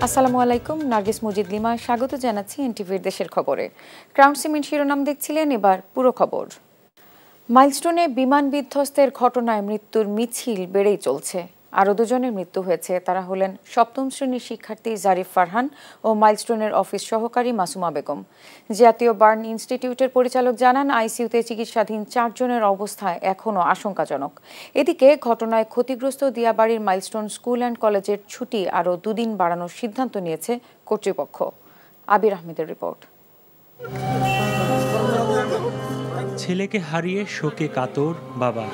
আসসালামু আলাইকুম, নার্গিস মুজিদ লিমা স্বাগত জানাচ্ছি এনটিভির দেশের খবরে। ক্রাউন সিমেন্ট শিরোনাম দেখছিলেন, এবার পুরো খবর। মাইলস্টোনে বিমান বিধ্বস্তের ঘটনায় মৃত্যুর মিছিল বেড়েই চলছে। আরও দুজনের মৃত্যু হয়েছে। তারা হলেন সপ্তম শ্রেণীর শিক্ষার্থী জারিফ ফারহান ও মাইলস্টোনের অফিস সহকারী মাসুমা বেগম। জাতীয় বার্ন ইনস্টিটিউটের পরিচালক জানান, আইসিইউতে চিকিৎসাধীন 4 জনের অবস্থা এখনও আশঙ্কাজনক। এদিকে ঘটনায় ক্ষতিগ্রস্ত দিয়াবাড়ির মাইলস্টোন স্কুল অ্যান্ড কলেজের ছুটি আরও 2 দিন বাড়ানোর সিদ্ধান্ত নিয়েছে কর্তৃপক্ষ। আবির আহমেদের রিপোর্ট। ছেলেকে হারিয়ে শোকে কাতর বাবা।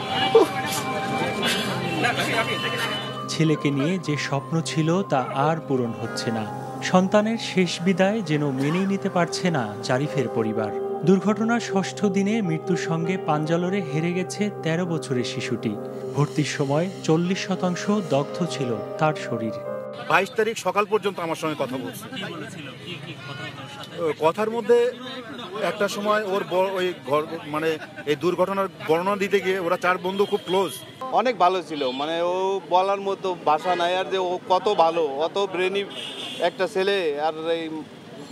ছেলেকে নিয়ে যে স্বপ্ন ছিল তা আর পূরণ হচ্ছে না। সন্তানের শেষ বিদায় যেন মেনেই নিতে পারছে না জারিফের পরিবার। দুর্ঘটনার 6ষ্ঠ দিনে মৃত্যুর সঙ্গে পাঞ্জালরে হেরে গেছে 13 বছরের শিশুটি। ভর্তির সময় 40% দগ্ধ ছিল তার শরীর। 22 তারিখ সকাল পর্যন্ত আমার সঙ্গে কথা বলছে। কথার মধ্যে একটা সময় ওর ওই মানে এই দুর্ঘটনার বর্ণনা দিতে গিয়ে ওরা 4 বন্ধু খুব ক্লোজ। অনেক ভালো ছিল, মানে ও বলার মতো ভাষা নাই, আর যে ও কত ভালো, অত ব্রেনি একটা ছেলে, আর এই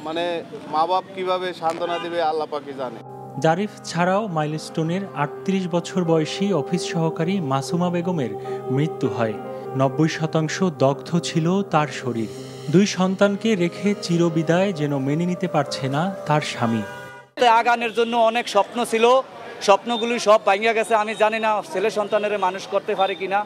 মানে মা বাপ কিভাবে সান্ত্বনা দেবে আল্লাহ পাকই জানে। জারিফ ছাড়াও মাইলস্টোনের 38 বছর বয়সী অফিস সহকারী মাসুমা বেগমের মৃত্যু হয়। 90% দগ্ধ ছিল তার শরীর। 2 সন্তানকে রেখে চিরবিদায় যেন মেনে নিতে পারছে না তার স্বামী। আগানের জন্য অনেক স্বপ্ন ছিল, স্বপ্নগুলি সব ভাঙিয়া গেছে। আমি জানি না ছেলে সন্তানের মানুষ করতে পারে কিনা,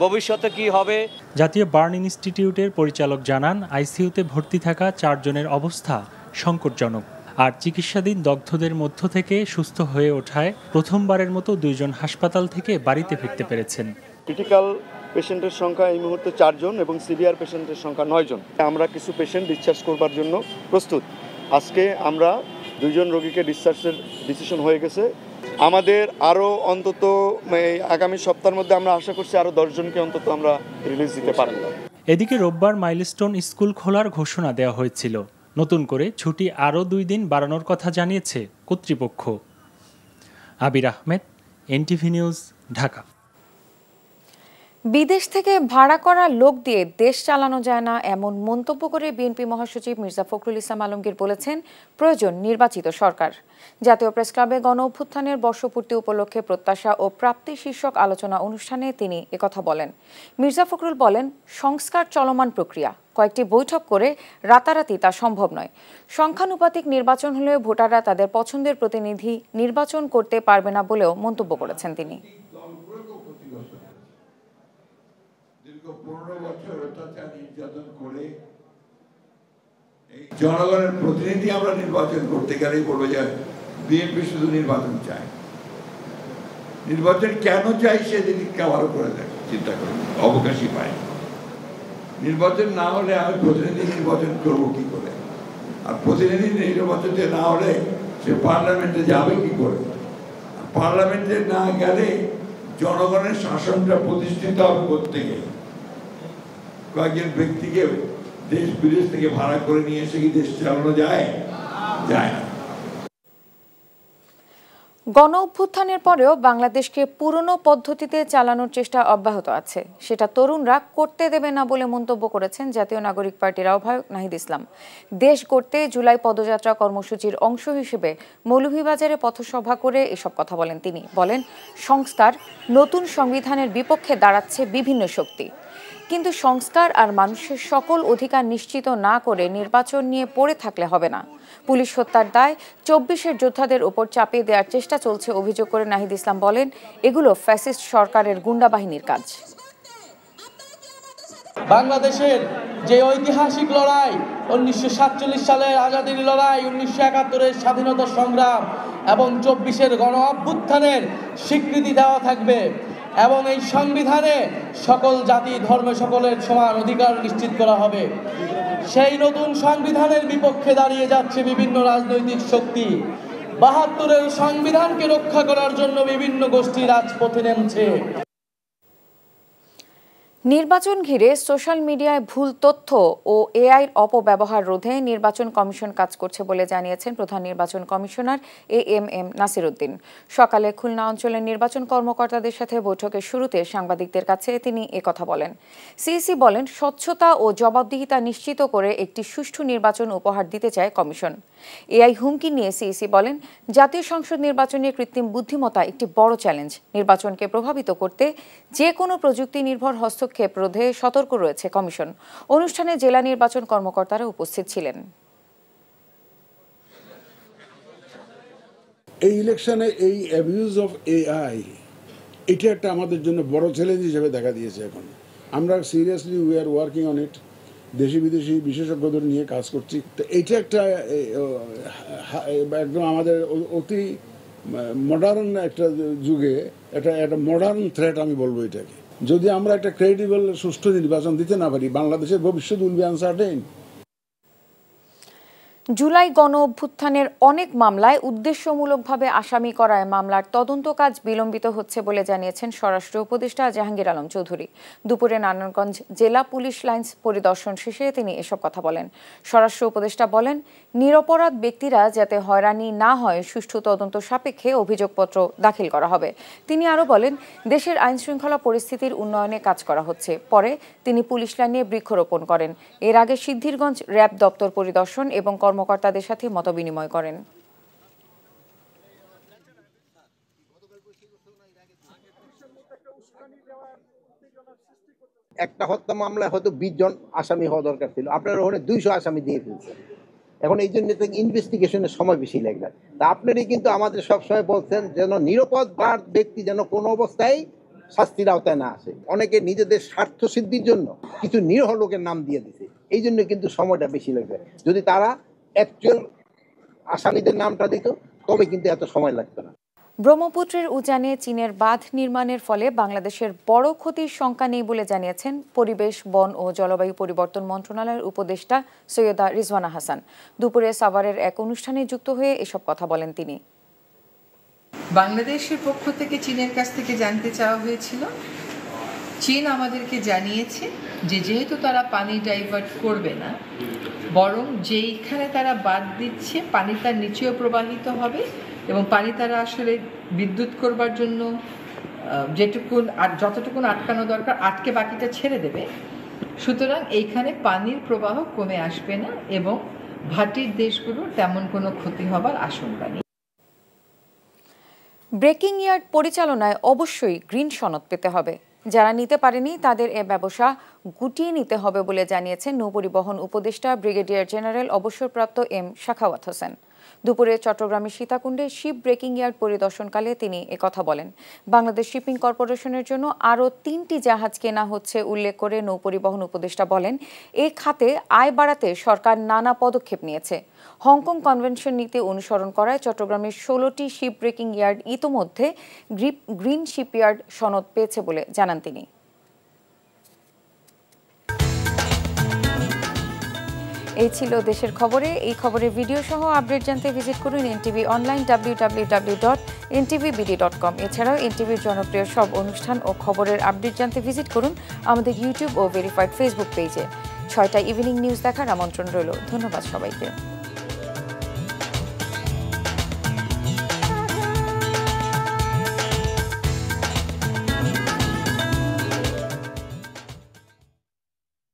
ভবিষ্যতে কি হবে। জাতীয় বার্ন ইনস্টিটিউটের পরিচালক জানান, আইসিইউতে ভর্তি থাকা 4 জনের অবস্থা সংকটজনক। আর চিকিৎসাধীন দগ্ধদের মধ্য থেকে সুস্থ হয়ে ওঠায় প্রথমবারের মতো 2 জন হাসপাতাল থেকে বাড়িতে ফিরতে পেরেছেন। ক্রিটিক্যাল পেশেন্টের সংখ্যা এই মুহূর্তে 4 জন এবং সিভিয়ার পেশেন্টের সংখ্যা 9 জন। আমরা কিছু পেশেন্ট ডিসচার্জ করবার জন্য প্রস্তুত। আজকে আমরা 2 জন রোগীকে ডিসচার্জের ডিসিশন হয়ে গেছে। আমাদের আরও অন্তত আগামী সপ্তাহের মধ্যে আমরা আশা করছি আরও 10 জনকে অন্তত আমরা রিলিজ দিতে পারব। এদিকে রোববার মাইলস্টোন স্কুল খোলার ঘোষণা দেওয়া হয়েছিল। নতুন করে ছুটি আরও 2 দিন বাড়ানোর কথা জানিয়েছে কর্তৃপক্ষ। আবির আহমেদ, এনটিভি নিউজ, ঢাকা। বিদেশ থেকে ভাড়া করা লোক দিয়ে দেশ চালানো যায় না, এমন মন্তব্য করে বিএনপি মহাসচিব মির্জা ফখরুল ইসলাম আলমগীর বলেছেন, প্রয়োজন নির্বাচিত সরকার। জাতীয় প্রেসক্লাবে গণ অভ্যুত্থানের বর্ষপূর্তি উপলক্ষে প্রত্যাশা ও প্রাপ্তি শীর্ষক আলোচনা অনুষ্ঠানে তিনি একথা বলেন। মির্জা ফখরুল বলেন, সংস্কার চলমান প্রক্রিয়া, কয়েকটি বৈঠক করে রাতারাতি তা সম্ভব নয়। সংখ্যানুপাতিক নির্বাচন হলেও ভোটাররা তাদের পছন্দের প্রতিনিধি নির্বাচন করতে পারবে না বলেও মন্তব্য করেছেন তিনি। 15 বছর অত্যাচার নির্যাতন করে জনগণের প্রতিনিধি আমরা নির্বাচন করতে গেলেই বলবো যে বিএনপি শুধু নির্বাচন চায়। নির্বাচন কেন চাই সেদিকে ভালো করে চিন্তা করুন, অবকাশই পায়। নির্বাচন না হলে আমি প্রতিনিধি নির্বাচন করব কি করে? আর প্রতিনিধি নির্বাচনে না হলে সে পার্লামেন্টে যাবে কি করে? পার্লামেন্টে না গেলে জনগণের শাসনটা প্রতিষ্ঠিত হবে করতে গেলে কয়েকজন ব্যক্তিকে দেশ বিদেশ থেকে ভাড়া করে নিয়ে এসে কি দেশ চালানো যায়? যায় না। গণ অভ্যুত্থানের পরেও বাংলাদেশকে পুরনো পদ্ধতিতে চালানোর চেষ্টা অব্যাহত আছে, সেটা তরুণরা করতে দেবে না বলে মন্তব্য করেছেন জাতীয় নাগরিক পার্টির আহ্বায়ক নাহিদ ইসলাম। দেশ গড়তে জুলাই পদযাত্রা কর্মসূচির অংশ হিসেবে মৌলভীবাজারে পথসভা করে এসব কথা বলেন তিনি। বলেন, সংস্কার, নতুন সংবিধানের বিপক্ষে দাঁড়াচ্ছে বিভিন্ন শক্তি, কিন্তু সংস্কার আর মানুষের সকল অধিকার নিশ্চিত না করে নির্বাচন নিয়ে পড়ে থাকলে হবে না। পুলিশ হত্যার দায় 24-এর যোদ্ধাদের ওপর চাপিয়ে দেওয়ার চেষ্টা চলছে অভিযোগ করে নাহিদ ইসলাম বলেন, এগুলো ফ্যাসিস্ট সরকারের গুন্ডা বাহিনীর কাজ। বাংলাদেশের যে ঐতিহাসিক লড়াই, 1947 সালের আজাদীর লড়াই, 1971-এর স্বাধীনতা সংগ্রাম এবং 24-এর গণ অভ্যুত্থানের স্বীকৃতি দেওয়া থাকবে এবং এই সংবিধানে সকল জাতি ধর্ম সকলের সমান অধিকার নিশ্চিত করা হবে। সেই নতুন সংবিধানের বিপক্ষে দাঁড়িয়ে যাচ্ছে বিভিন্ন রাজনৈতিক শক্তি। 72-এর সংবিধানকে রক্ষা করার জন্য বিভিন্ন গোষ্ঠী রাজপথে নেমেছে। নির্বাচন ঘিরে সোশ্যাল মিডিয়ায় ভুল তথ্য ও এআইর অপব্যবহার রোধে নির্বাচন কমিশন কাজ করছে বলে জানিয়েছেন প্রধান নির্বাচন কমিশনার এএমএম নাসির উদ্দিন। সকালে খুলনা অঞ্চলের নির্বাচন কর্মকর্তাদের সাথে বৈঠকের শুরুতে সাংবাদিকদের কাছে তিনি একথা বলেন। সিইসি বলেন, স্বচ্ছতা ও জবাবদিহিতা নিশ্চিত করে একটি সুষ্ঠু নির্বাচন উপহার দিতে চায় কমিশন। এআই হুমকি নিয়ে সিইসি বলেন, জাতীয় সংসদ নির্বাচনে কৃত্রিম বুদ্ধিমত্তা একটি বড় চ্যালেঞ্জ। নির্বাচনকে প্রভাবিত করতে যে কোনো প্রযুক্তি নির্ভর হস্তক্ষেপ রোধে সতর্ক রয়েছে কমিশন। অনুষ্ঠানে জেলা নির্বাচন কর্মকর্তারা উপস্থিত ছিলেন। এই ইলেকশনে এই অ্যাবিউজ অফ এআই এটা একটা আমাদের জন্য বড় চ্যালেঞ্জ হিসেবে দেখা দিয়েছে। এখন আমরা seriously we are working on it, দেশি বিদেশি বিশেষজ্ঞদের নিয়ে কাজ করছি। তো এইটা একটা একদম আমাদের অতি মডার্ন একটা যুগে একটা মডার্ন থ্রেট আমি বলবো এটাকে। যদি আমরা একটা ক্রেডিবল সুষ্ঠু নির্বাচন দিতে না পারি, বাংলাদেশের ভবিষ্যৎ উইল বি আনসার্টেইন। জুলাই গণ অভ্যুত্থানের অনেক মামলায় উদ্দেশ্যমূলকভাবে আসামি করায় মামলার তদন্ত কাজ বিলম্বিত হচ্ছে বলে জানিয়েছেন স্বরাষ্ট্র উপদেষ্টা জাহাঙ্গীর আলম চৌধুরী। দুপুরে নারায়ণগঞ্জ জেলা পুলিশ লাইন্স পরিদর্শন শেষে তিনি এসব কথা বলেন। স্বরাষ্ট্র উপদেষ্টা বলেন, নিরপরাধ ব্যক্তিরা যাতে হয়রানি না হয় সুষ্ঠু তদন্ত সাপেক্ষে অভিযোগপত্র দাখিল করা হবে। তিনি আরও বলেন, দেশের আইনশৃঙ্খলা পরিস্থিতির উন্নয়নে কাজ করা হচ্ছে। পরে তিনি পুলিশ লাইনে বৃক্ষরোপণ করেন। এর আগে সিদ্ধিরগঞ্জ র্যাব দপ্তর পরিদর্শন এবং কর্মকর্তাদের সাথে মতবিনিময় করেন। একটা হত্যা মামলায় হয়তো 20 জন আসামি হওয়া দরকার ছিল, আপনার ওখানে 200 আসামি দিয়ে ফেলছে। এখন এই জন্য ইনভেস্টিগেশনের সময় বেশি লাগবে। তা আপনারই কিন্তু আমাদের সবসময় বলছেন যেন নিরাপদ ব্যক্তি যেন কোনো অবস্থায় শাস্তির আওতায় না আসে। অনেকে নিজেদের স্বার্থ সিদ্ধির জন্য কিছু নিরীহ লোকের নাম দিয়ে দিছে, এই জন্য কিন্তু সময়টা বেশি লাগবে। যদি তারা অ্যাকচুয়াল আসামিদের নামটা দিত তবে কিন্তু এত সময় লাগতো না। ব্রহ্মপুত্রের উজানে চীনের বাঁধ নির্মাণের ফলে বাংলাদেশের বড় ক্ষতির শঙ্কা নেই বলে জানিয়েছেন পরিবেশ, বন ও জলবায়ু পরিবর্তন মন্ত্রণালয়ের উপদেষ্টা সৈয়দা রিজওয়ানা হাসান। দুপুরে সাভারের এক অনুষ্ঠানে যুক্ত হয়ে এসব কথা বলেন তিনি। বাংলাদেশের পক্ষ থেকে চীনের কাছ থেকে জানতে চাওয়া হয়েছিল। চীন আমাদেরকে জানিয়েছে যে যেহেতু তারা পানি ডাইভার্ট করবে না, বরং যেইখানে তারা বাদ দিচ্ছে পানি তার নিচেও প্রবাহিত হবে এবং পানি তারা আসলে বিদ্যুৎ করবার জন্য যেটুকুন আর যতটুকুন আটকানো দরকার আটকে বাকিটা ছেড়ে দেবে। সুতরাং এইখানে পানির প্রবাহ কমে আসবে না এবং ভাটির দেশগুলোর তেমন কোনো ক্ষতি হবার আশঙ্কা নেই। ব্রেকিং ইয়ার্ড পরিচালনায় অবশ্যই গ্রিন সনদ পেতে হবে। যারা নিতে পারেনি তাদের এ ব্যবসা গুটিয়ে নিতে হবে বলে জানিয়েছেন নৌপরিবহন উপদেষ্টা ব্রিগেডিয়ার জেনারেল অবসরপ্রাপ্ত এম শাখাওয়াত হোসেন। দুপুরে চট্টগ্রামের সীতাকুণ্ডে শিপ ব্রেকিং ইয়ার্ড পরিদর্শনকালে তিনি একথা বলেন। বাংলাদেশ শিপিং কর্পোরেশনের জন্য আরও 3টি জাহাজ কেনা হচ্ছে উল্লেখ করে নৌপরিবহন উপদেষ্টা বলেন, এই খাতে আয় বাড়াতে সরকার নানা পদক্ষেপ নিয়েছে। হংকং কনভেনশন নীতি অনুসরণ করায় চট্টগ্রামের 16টি শিপ ব্রেকিং ইয়ার্ড ইতোমধ্যে গ্রিন শিপইয়ার্ড সনদ পেয়েছে বলে জানান তিনি। এই ছিল দেশের খবরে। এই খবরের ভিডিও সহ আপডেট জানতে ভিজিট করুন এনটিভি অনলাইন www.ntvbd.com। এছাড়াও এনটিভির জনপ্রিয় সব অনুষ্ঠান ও খবরের আপডেট জানতে ভিজিট করুন আমাদের ইউটিউব ও ভেরিফাইড ফেসবুক পেজে। 6টা ইভিনিং নিউজ দেখার আমন্ত্রণ রইল। ধন্যবাদ সবাইকে।